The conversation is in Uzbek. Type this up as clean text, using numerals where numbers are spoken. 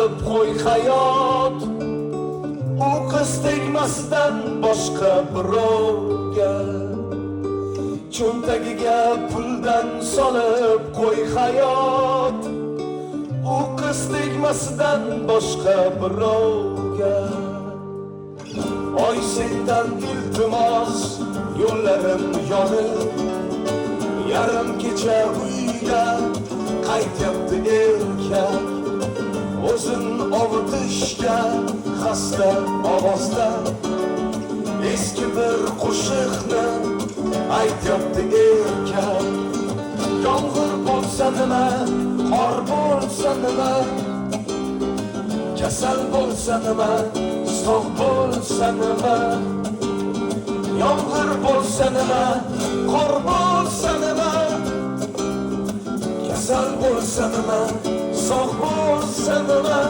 Qo'y hayot u qiz tegmasidan boshqa birovga, cho'ntagiga puldan solib qo'y hayot u qiz tegmasidan boshqa birovga. Oy sendan iltimos yo'llarim yonib, yarim kecha uyga qaytyapti erkak, o'zin ovutishga xasta ovozda eski bir qo'shiqni aytyapti erkak. Yomg'ir bo'lsa nima, qor bo'lsa nima, kasal bo'lsa nima, sog' bo'lsa nima, yomg'ir bo'lsa nima, qor bo'lsa nima, kasal bo'lsa nima, sog' bo'lsa nima,